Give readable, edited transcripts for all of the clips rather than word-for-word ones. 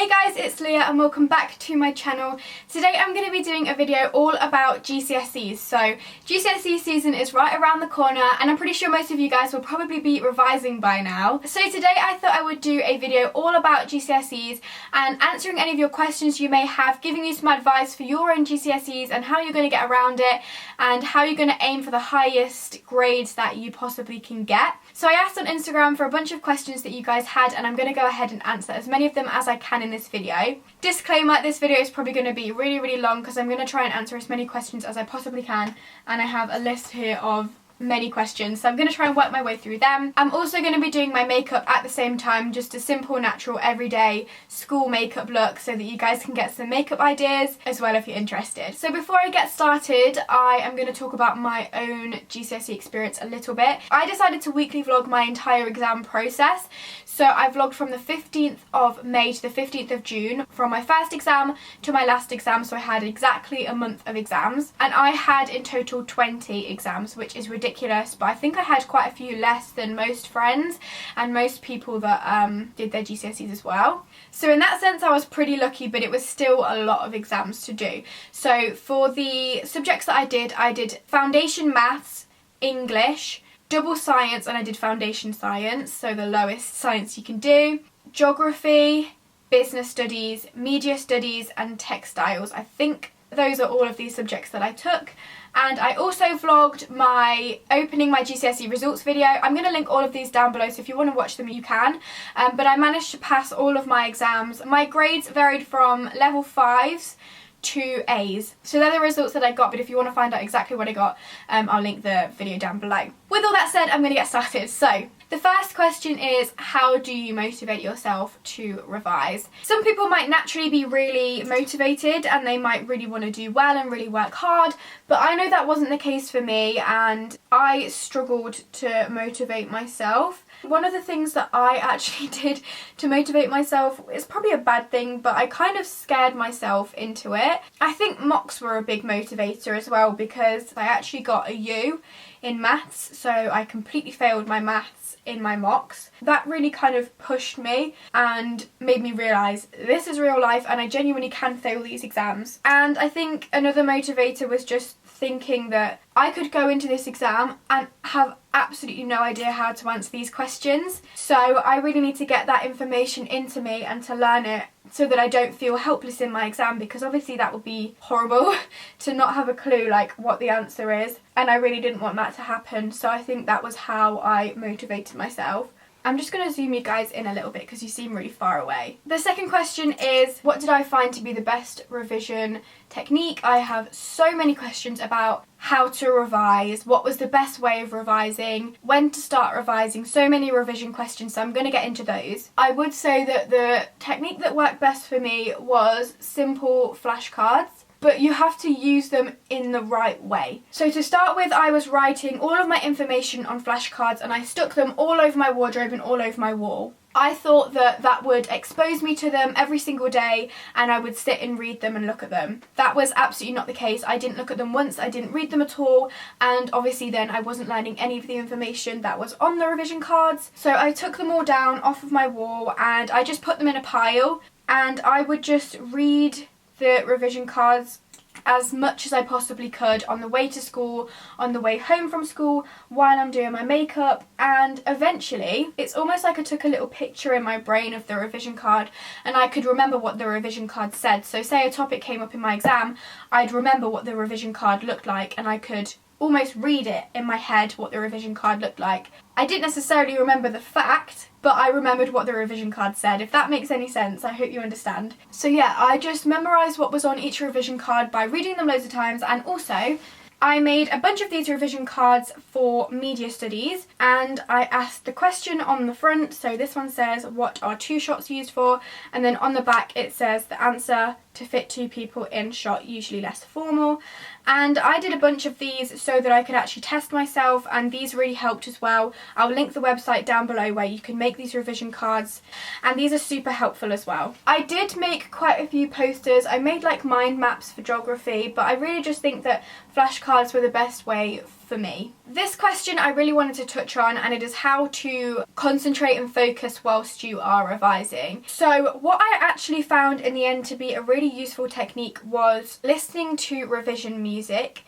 Hey guys, it's Leah and welcome back to my channel. Today I'm going to be doing a video all about GCSEs. So GCSE season is right around the corner and I'm pretty sure most of you guys will probably be revising by now. So today I thought I would do a video all about GCSEs and answering any of your questions you may have, giving you some advice for your own GCSEs and how you're going to get around it and how you're going to aim for the highest grades that you possibly can get. So I asked on Instagram for a bunch of questions that you guys had and I'm going to go ahead and answer as many of them as I can in this video. Disclaimer, this video is probably going to be really long because I'm going to try and answer as many questions as I possibly can, and I have a list here of many questions, so I'm going to try and work my way through them. I'm also going to be doing my makeup at the same time, just a simple, natural, everyday school makeup look so that you guys can get some makeup ideas as well if you're interested. So before I get started, I am going to talk about my own GCSE experience a little bit. I decided to weekly vlog my entire exam process. So I vlogged from the 15th of May to the 15th of June, from my first exam to my last exam, so I had exactly a month of exams. And I had in total 20 exams, which is ridiculous, but I think I had quite a few less than most friends and most people that did their GCSEs as well. So in that sense I was pretty lucky, but it was still a lot of exams to do. So for the subjects that I did foundation maths, English, double science, and I did foundation science, so the lowest science you can do, geography, business studies, media studies and textiles. I think those are all of these subjects that I took. And I also vlogged my opening my GCSE results video. I'm going to link all of these down below, so if you want to watch them you can. But I managed to pass all of my exams. My grades varied from level 5s to A's. So they're the results that I got, but if you want to find out exactly what I got, I'll link the video down below. With all that said, I'm going to get started. So the first question is, how do you motivate yourself to revise? Some people might naturally be really motivated and they might really want to do well and really work hard, but I know that wasn't the case for me and I struggled to motivate myself. One of the things that I actually did to motivate myself is probably a bad thing, but I kind of scared myself into it. I think mocks were a big motivator as well, because I actually got a U in maths, so I completely failed my maths in my mocks. That really kind of pushed me and made me realise this is real life and I genuinely can fail these exams. And I think another motivator was just thinking that I could go into this exam and have absolutely no idea how to answer these questions. So I really need to get that information into me and to learn it so that I don't feel helpless in my exam, because obviously that would be horrible to not have a clue like what the answer is, and I really didn't want that to happen. So I think that was how I motivated myself. I'm just going to zoom you guys in a little bit because you seem really far away. The second question is, what did I find to be the best revision technique? I have so many questions about how to revise, what was the best way of revising, when to start revising, so many revision questions, so I'm going to get into those. I would say that the technique that worked best for me was simple flashcards, but you have to use them in the right way. So to start with, I was writing all of my information on flashcards and I stuck them all over my wardrobe and all over my wall. I thought that that would expose me to them every single day and I would sit and read them and look at them. That was absolutely not the case. I didn't look at them once, I didn't read them at all, and obviously then I wasn't learning any of the information that was on the revision cards. So I took them all down off of my wall and I just put them in a pile and I would just read the revision cards as much as I possibly could on the way to school, on the way home from school, while I'm doing my makeup, and eventually it's almost like I took a little picture in my brain of the revision card and I could remember what the revision card said. So say a topic came up in my exam, I'd remember what the revision card looked like and I could almost read it in my head what the revision card looked like. I didn't necessarily remember the fact, but I remembered what the revision card said, if that makes any sense. I hope you understand. So yeah, I just memorised what was on each revision card by reading them loads of times, and also I made a bunch of these revision cards for media studies and I asked the question on the front. So this one says, what are two shots used for? And then on the back it says the answer, to fit two people in shot, usually less formal. And I did a bunch of these so that I could actually test myself, and these really helped as well. I'll link the website down below where you can make these revision cards, and these are super helpful as well. I did make quite a few posters. I made like mind maps for geography, but I really just think that flashcards were the best way for me. This question I really wanted to touch on, and it is how to concentrate and focus whilst you are revising. So what I actually found in the end to be a really useful technique was listening to revision music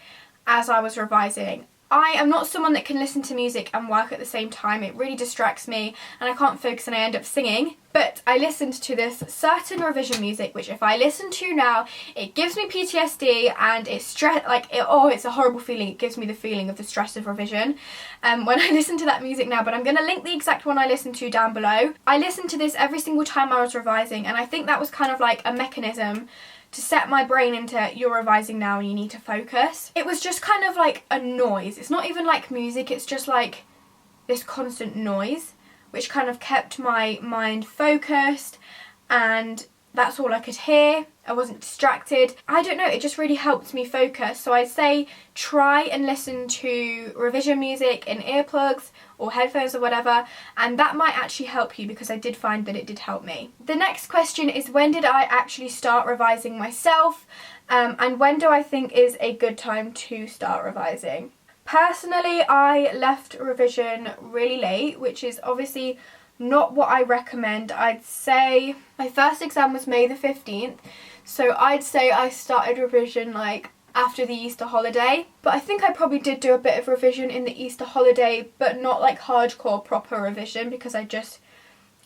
as I was revising. I am not someone that can listen to music and work at the same time. It really distracts me and I can't focus and I end up singing. But I listened to this certain revision music, which if I listen to now, it gives me PTSD and it's it's a horrible feeling. It gives me the feeling of the stress of revision when I listen to that music now. But I'm going to link the exact one I listened to down below. I listened to this every single time I was revising, and I think that was kind of like a mechanism to set my brain into, you're revising now and you need to focus. It was just kind of like a noise. It's not even like music, it's just like this constant noise, which kind of kept my mind focused, and that's all I could hear. I wasn't distracted. I don't know, it just really helped me focus. So I'd say try and listen to revision music in earplugs or headphones or whatever, and that might actually help you, because I did find that it did help me. The next question is, when did I actually start revising myself, and when do I think is a good time to start revising? Personally, I left revision really late, which is obviously not what I recommend. I'd say my first exam was May the 15th, so I'd say I started revision like after the Easter holiday. But I think I probably did do a bit of revision in the Easter holiday, but not like hardcore proper revision, because I just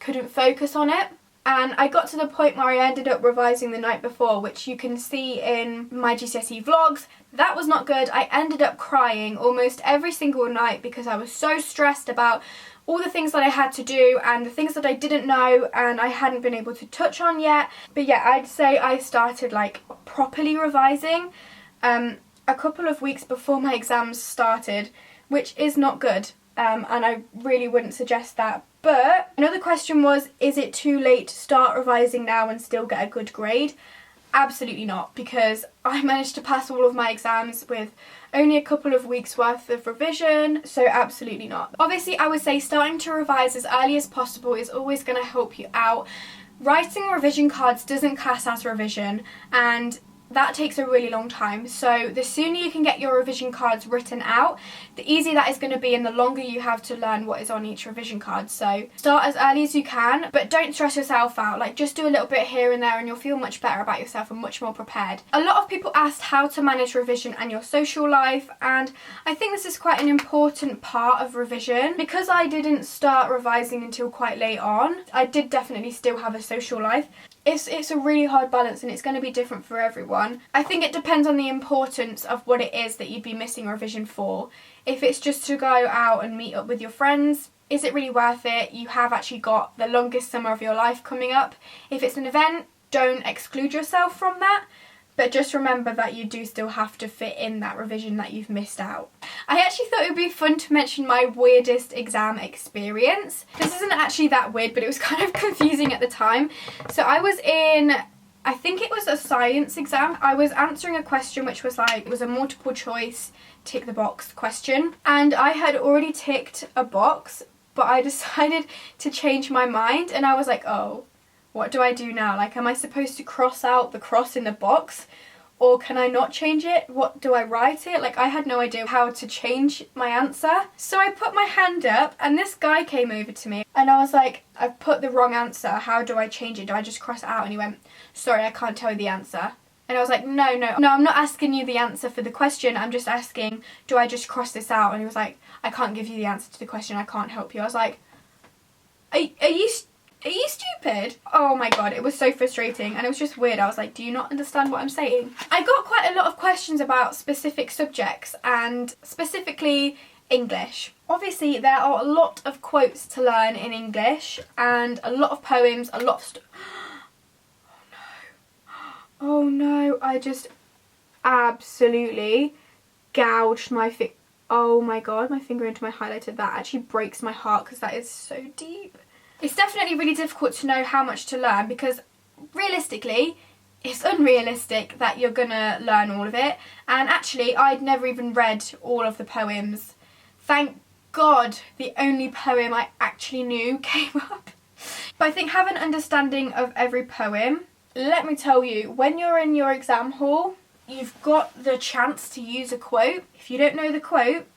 couldn't focus on it. And I got to the point where I ended up revising the night before, which you can see in my GCSE vlogs. That was not good. I ended up crying almost every single night because I was so stressed about all the things that I had to do and the things that I didn't know and I hadn't been able to touch on yet. But yeah, I'd say I started like properly revising a couple of weeks before my exams started, which is not good. And I really wouldn't suggest that. But another question was, is it too late to start revising now and still get a good grade? Absolutely not, because I managed to pass all of my exams with only a couple of weeks worth of revision, so absolutely not. Obviously, I would say starting to revise as early as possible is always going to help you out. Writing revision cards doesn't class as revision, and that takes a really long time. So the sooner you can get your revision cards written out, the easier that is going to be, and the longer you have to learn what is on each revision card. So start as early as you can, but don't stress yourself out. Like, just do a little bit here and there and you'll feel much better about yourself and much more prepared. A lot of people asked how to manage revision and your social life, and I think this is quite an important part of revision. Because I didn't start revising until quite late on, I did definitely still have a social life. It's a really hard balance, and it's going to be different for everyone. I think it depends on the importance of what it is that you'd be missing revision for. If it's just to go out and meet up with your friends, is it really worth it? You have actually got the longest summer of your life coming up. If it's an event, don't exclude yourself from that. But just remember that you do still have to fit in that revision that you've missed out. I actually thought it would be fun to mention my weirdest exam experience. This isn't actually that weird, but it was kind of confusing at the time. So I was in, I think it was a science exam. I was answering a question which was like, it was a multiple choice tick the box question. And I had already ticked a box, but I decided to change my mind, and I was like, oh, what do I do now? Like, am I supposed to cross out the cross in the box, or can I not change it? What do I write it? Like, I had no idea how to change my answer. So I put my hand up and this guy came over to me and I was like, I've put the wrong answer. How do I change it? Do I just cross it out? And he went, sorry, I can't tell you the answer. And I was like, no, I'm not asking you the answer for the question. I'm just asking, do I just cross this out? And he was like, I can't give you the answer to the question. I can't help you. I was like, are you stupid? Oh my god, it was so frustrating, and it was just weird. I was like, do you not understand what I'm saying? I got quite a lot of questions about specific subjects, and specifically English. Obviously, there are a lot of quotes to learn in English, and a lot of poems, a lot of oh no, I just absolutely gouged my oh my god, my finger into my highlighter. That actually breaks my heart because that is so deep. It's definitely really difficult to know how much to learn, because realistically it's unrealistic that you're gonna learn all of it, and actually I'd never even read all of the poems. Thank God the only poem I actually knew came up. But I think have an understanding of every poem. Let me tell you, when you're in your exam hall, you've got the chance to use a quote. If you don't know the quote,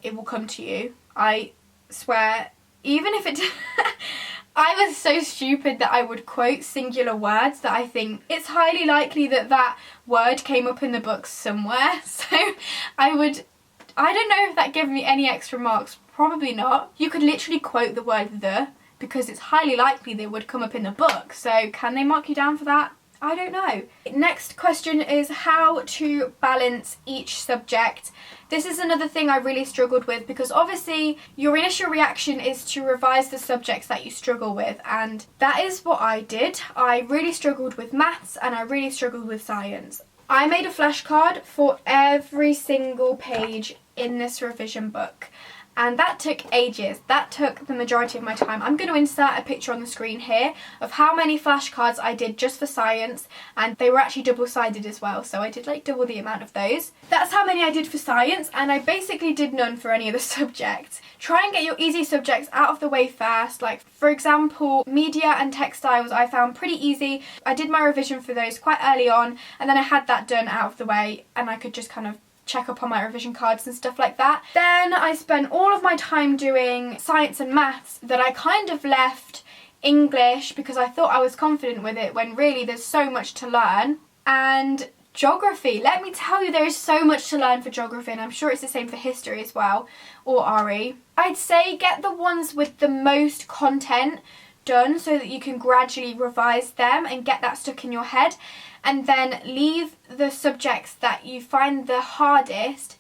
it will come to you. I swear, even if it I was so stupid that I would quote singular words that I think it's highly likely that that word came up in the book somewhere. So I don't know if that gave me any extra marks. Probably not. You could literally quote the word the, because it's highly likely they would come up in the book. So can they mark you down for that? I don't know. Next question is how to balance each subject. This is another thing I really struggled with, because obviously your initial reaction is to revise the subjects that you struggle with, and that is what I did. I really struggled with maths and I really struggled with science. I made a flashcard for every single page in this revision book. And that took ages. That took the majority of my time. I'm going to insert a picture on the screen here of how many flashcards I did just for science, and they were actually double-sided as well, so I did like double the amount of those. That's how many I did for science, and I basically did none for any of the subjects. Try and get your easy subjects out of the way first. Like, for example, media and textiles I found pretty easy. I did my revision for those quite early on, and then I had that done out of the way, and I could just kind of check up on my revision cards and stuff like that. Then I spent all of my time doing science and maths that I kind of left English because I thought I was confident with it, when really there's so much to learn. And geography, let me tell you, there is so much to learn for geography, and I'm sure it's the same for history as well, or RE. I'd say get the ones with the most content done so that you can gradually revise them and get that stuck in your head, and then leave the subjects that you find the hardest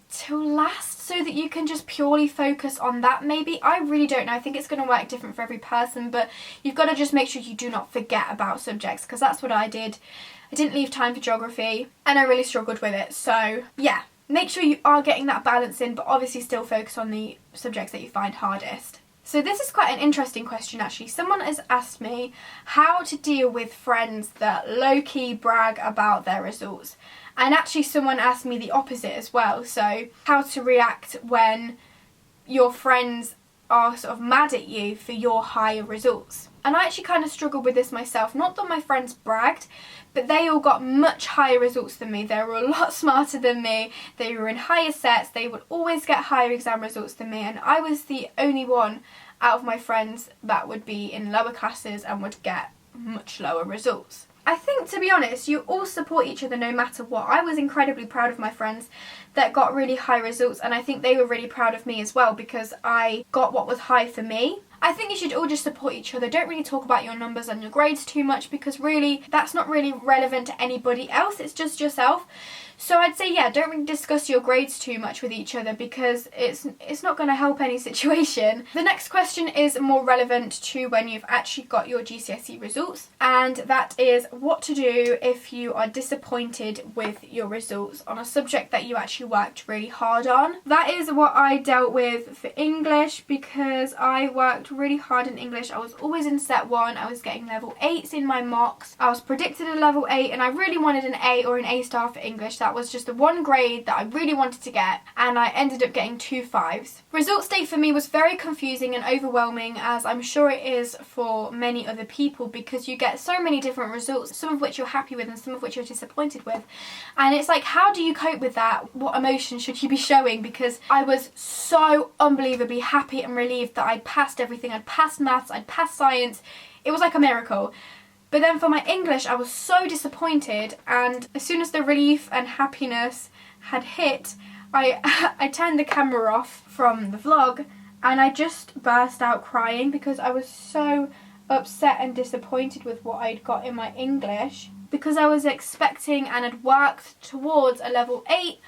till last so that you can just purely focus on that. Maybe, I really don't know, I think it's going to work different for every person, but you've got to just make sure you do not forget about subjects, because that's what I did. I didn't leave time for geography and I really struggled with it. So yeah, make sure you are getting that balance in, but obviously still focus on the subjects that you find hardest. So this is quite an interesting question actually. Someone has asked me how to deal with friends that low-key brag about their results. And actually someone asked me the opposite as well. So how to react when your friends are sort of mad at you for your higher results. And I actually kind of struggled with this myself. Not that my friends bragged, but they all got much higher results than me. They were a lot smarter than me. They were in higher sets. They would always get higher exam results than me. And I was the only one out of my friends that would be in lower classes and would get much lower results. I think, to be honest, you all support each other no matter what. I was incredibly proud of my friends that got really high results, and I think they were really proud of me as well because I got what was high for me. I think you should all just support each other. Don't really talk about your numbers and your grades too much, because really that's not really relevant to anybody else. It's just yourself. So I'd say, yeah, don't really discuss your grades too much with each other because it's not going to help any situation. The next question is more relevant to when you've actually got your GCSE results, and that is what to do if you are disappointed with your results on a subject that you actually worked really hard on. That is what I dealt with for English, because I worked really hard in English. I was always in set 1. I was getting level 8s in my mocks. I was predicted a level 8 and I really wanted an A or an A star for English. That was just the one grade that I really wanted to get, and I ended up getting 2 5s. Results day for me was very confusing and overwhelming, as I'm sure it is for many other people, because you get so many different results, some of which you're happy with and some of which you're disappointed with. And it's like, how do you cope with that? What emotion should you be showing? Because I was so unbelievably happy and relieved that I'd passed everything. I'd passed maths, I'd passed science. It was like a miracle. But then for my English, I was so disappointed, and as soon as the relief and happiness had hit, I turned the camera off from the vlog and I just burst out crying because I was so upset and disappointed with what I'd got in my English, because I was expecting and had worked towards a level 8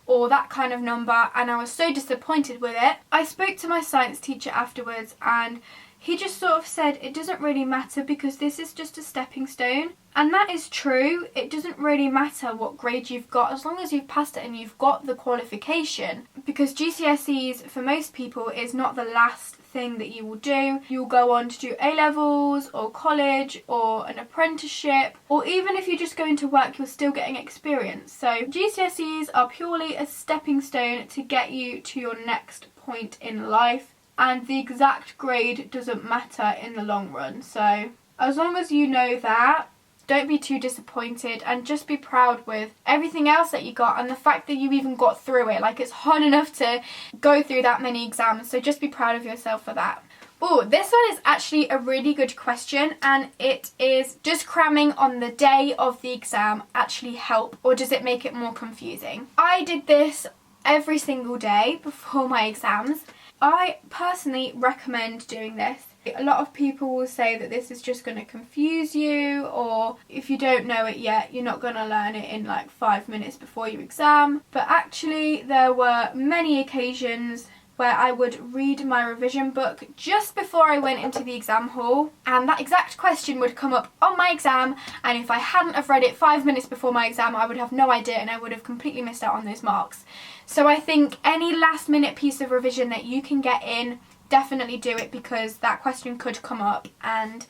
or that kind of number, and I was so disappointed with it. I spoke to my science teacher afterwards, and he just sort of said it doesn't really matter because this is just a stepping stone. And that is true. It doesn't really matter what grade you've got as long as you've passed it and you've got the qualification, because GCSEs for most people is not the last thing that you will do. You'll go on to do A-levels or college or an apprenticeship, or even if you just go into work, you're still getting experience. So GCSEs are purely a stepping stone to get you to your next point in life, and the exact grade doesn't matter in the long run. So as long as you know that, don't be too disappointed, and just be proud with everything else that you got and the fact that you even got through it. Like, it's hard enough to go through that many exams, so just be proud of yourself for that. Oh, this one is actually a really good question, and it is, does cramming on the day of the exam actually help, or does it make it more confusing? I did this every single day before my exams. I personally recommend doing this. A lot of people will say that this is just going to confuse you, or if you don't know it yet, you're not going to learn it in like 5 minutes before your exam. But actually, there were many occasions where I would read my revision book just before I went into the exam hall, and that exact question would come up on my exam, and if I hadn't have read it 5 minutes before my exam, I would have no idea and I would have completely missed out on those marks. So I think any last minute piece of revision that you can get in, definitely do it, because that question could come up, and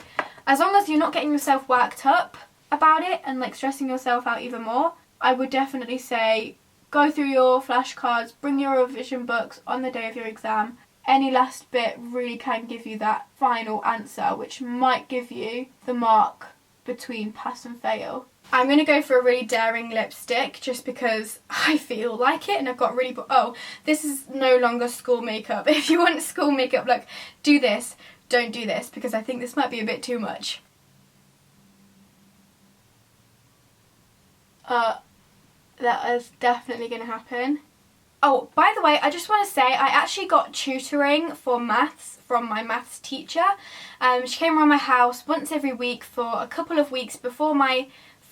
as long as you're not getting yourself worked up about it and like stressing yourself out even more, I would definitely say go through your flashcards, bring your revision books on the day of your exam. Any last bit really can give you that final answer, which might give you the mark between pass and fail. I'm going to go for a really daring lipstick just because I feel like it, and I've got really... Oh, this is no longer school makeup. If you want school makeup look, do this. Don't do this, because I think this might be a bit too much. That is definitely going to happen. Oh, by the way, I just want to say I actually got tutoring for maths from my maths teacher. She came around my house once every week for a couple of weeks before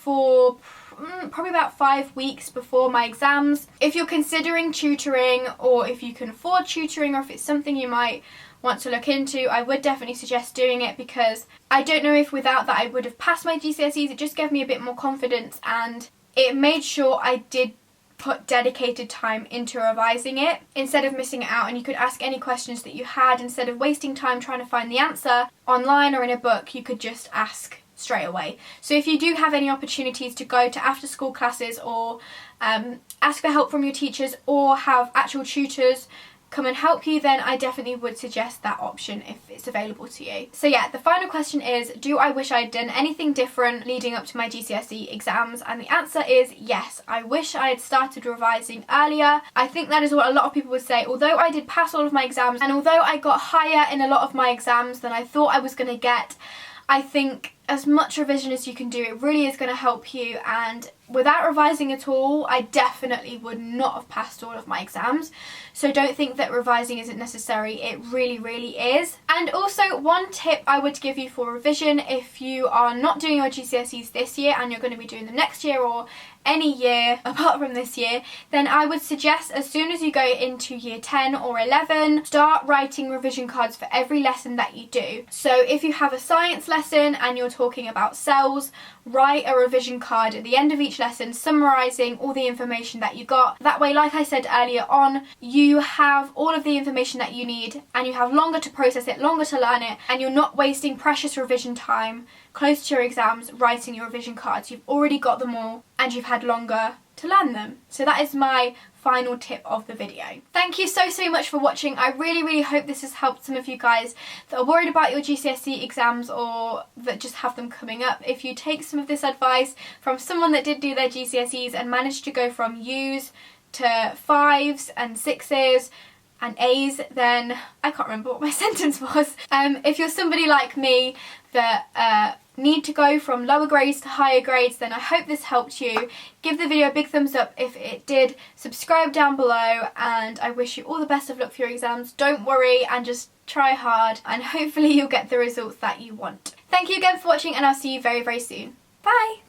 probably about 5 weeks before my exams. If you're considering tutoring, or if you can afford tutoring, or if it's something you might want to look into, I would definitely suggest doing it, because I don't know if without that I would have passed my GCSEs. It just gave me a bit more confidence, and it made sure I did put dedicated time into revising it instead of missing it out, and you could ask any questions that you had. Instead of wasting time trying to find the answer online or in a book, you could just ask straight away. So if you do have any opportunities to go to after school classes, or ask for help from your teachers, or have actual tutors come and help you, then I definitely would suggest that option if it's available to you. So yeah, the final question is, do I wish I'd done anything different leading up to my GCSE exams? And the answer is yes. I wish I had started revising earlier. I think that is what a lot of people would say. Although I did pass all of my exams, and although I got higher in a lot of my exams than I thought I was going to get, I think as much revision as you can do, it really is going to help you, and without revising at all, I definitely would not have passed all of my exams. So don't think that revising isn't necessary, it really, really is. And also, one tip I would give you for revision, if you are not doing your GCSEs this year and you're going to be doing them next year, or any year apart from this year, then I would suggest as soon as you go into year 10 or 11, start writing revision cards for every lesson that you do. So if you have a science lesson and you're talking about cells, write a revision card at the end of each lesson summarising all the information that you got. That way, like I said earlier on, you have all of the information that you need, and you have longer to process it, longer to learn it, and you're not wasting precious revision time close to your exams writing your revision cards. You've already got them all, and you've had longer to learn them. So that is my final tip of the video. Thank you so much for watching. I really hope this has helped some of you guys that are worried about your GCSE exams, or that just have them coming up. If you take some of this advice from someone that did do their GCSEs and managed to go from U's to 5s and 6s and A's, then I can't remember what my sentence was. If you're somebody like me that need to go from lower grades to higher grades, then I hope this helped you. Give the video a big thumbs up if it did, subscribe down below, and I wish you all the best of luck for your exams. Don't worry, and just try hard, and hopefully you'll get the results that you want. Thank you again for watching, and I'll see you very soon. Bye!